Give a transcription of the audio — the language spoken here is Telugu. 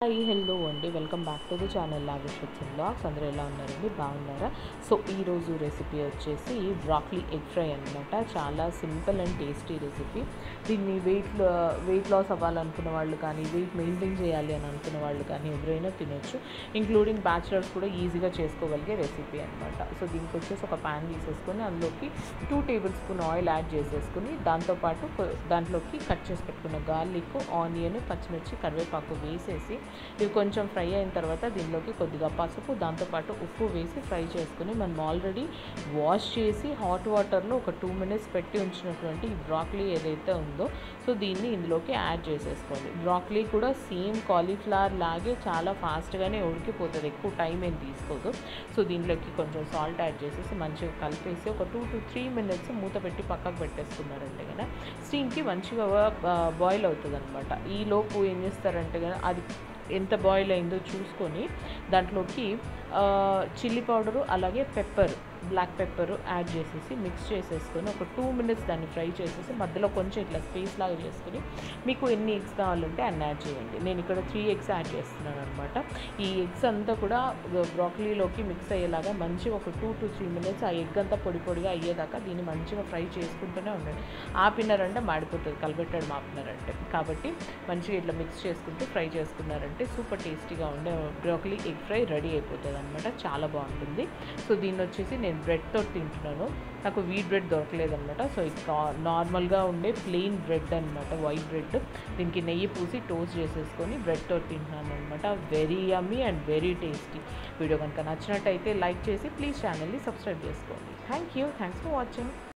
హాయ్ హలో అండి, welcome back to the channel lavish with vlogs. అందరూ ఎలా ఉన్నారండి? బాగున్నారా? సో ఈరోజు రెసిపీ వచ్చేసి బ్రాక్లీ ఎగ్ ఫ్రై అనమాట. చాలా సింపుల్ అండ్ టేస్టీ రెసిపీ. దీన్ని వెయిట్ లాస్ అవ్వాలనుకున్న వాళ్ళు కానీ, వెయిట్ మెయింటైన్ చేయాలి అని అనుకున్న వాళ్ళు కానీ ఎవరైనా తినొచ్చు. ఇంక్లూడింగ్ బ్యాచిలర్స్ కూడా ఈజీగా చేసుకోగలిగే రెసిపీ అనమాట. సో దీనికి వచ్చేసి ఒక ప్యాన్ తీసేసుకొని అందులోకి 2 టేబుల్ స్పూన్ ఆయిల్ యాడ్ చేసేసుకుని దాంట్లోకి కట్ చేసి పెట్టుకున్న గార్లిక్, ఆనియన్, పచ్చిమిర్చి, కరివేపాకు వేసేసి ఇవి కొంచెం ఫ్రై అయిన తర్వాత దీనిలోకి కొద్దిగా పసుపు, దాంతోపాటు ఉప్పు వేసి ఫ్రై చేసుకుని మనం ఆల్రెడీ వాష్ చేసి హాట్ వాటర్లో ఒక 2 మినిట్స్ పెట్టి ఉంచినటువంటి ఈ బ్రాక్లీ ఏదైతే ఉందో సో దీన్ని ఇందులోకి యాడ్ చేసేసుకోండి. బ్రాక్లీ కూడా సేమ్ కాలీఫ్లవర్ లాగే చాలా ఫాస్ట్గానే ఉడికిపోతుంది, ఎక్కువ టైం ఏం తీసుకోదు. సో దీనిలోకి కొంచెం సాల్ట్ యాడ్ చేసేసి మంచిగా కలిపేసి ఒక 2 to 3 మినిట్స్ మూత పెట్టి పక్కకు పెట్టేసుకున్నారంటే కదా స్టీమ్కి మంచిగా బాయిల్ అవుతుంది అనమాట. ఈలోపు ఏం చేస్తారంటే కదా అది ఎంత బాయిల్ అయిందో చూసుకొని దాంట్లోకి చిల్లీ పౌడరు అలాగే బ్లాక్ పెప్పర్ యాడ్ చేసేసి మిక్స్ చేసేసుకొని ఒక 2 మినిట్స్ దాన్ని ఫ్రై చేసేసి మధ్యలో కొంచెం ఇట్లా స్పేస్ లాగా చేసుకొని మీకు ఎన్ని ఎగ్స్ కావాలంటే అన్ని యాడ్ చేయండి. నేను ఇక్కడ 3 ఎగ్స్ యాడ్ చేస్తున్నాను అనమాట. ఈ ఎగ్స్ అంతా కూడా బ్రాక్లీలోకి మిక్స్ అయ్యేలాగా మంచిగా ఒక 2 to 3 మినిట్స్ ఆ ఎగ్ అంతా పొడిగా అయ్యేదాకా దీన్ని మంచిగా ఫ్రై చేసుకుంటూనే ఉండండి. ఆపినారంటే మాడిపోతుంది, కలబెట్టడం ఆపినారంటే. కాబట్టి మంచిగా ఇట్లా మిక్స్ చేసుకుంటూ ఫ్రై చేసుకున్నారంటే సూపర్ టేస్టీగా ఉండే బ్రాక్లీ ఎగ్ ఫ్రై రెడీ అయిపోతుంది అనమాట. చాలా బాగుంటుంది. సో దీన్ని వచ్చేసి నేను బ్రెడ్తో తింటున్నాను. నాకు వీట్ బ్రెడ్ దొరకలేదన్నమాట. సో ఇది నార్మల్గా ఉండే ప్లెయిన్ బ్రెడ్ అనమాట, వైట్ బ్రెడ్. దీనికి నెయ్యి పూసి టోస్ట్ చేసేసుకొని బ్రెడ్తో తింటున్నాను అనమాట. Very yummy and very tasty. Video కనుక నచ్చినట్టయితే లైక్ చేసి ప్లీజ్ ఛానల్ని సబ్స్క్రైబ్ చేసుకోండి. Thanks for watching.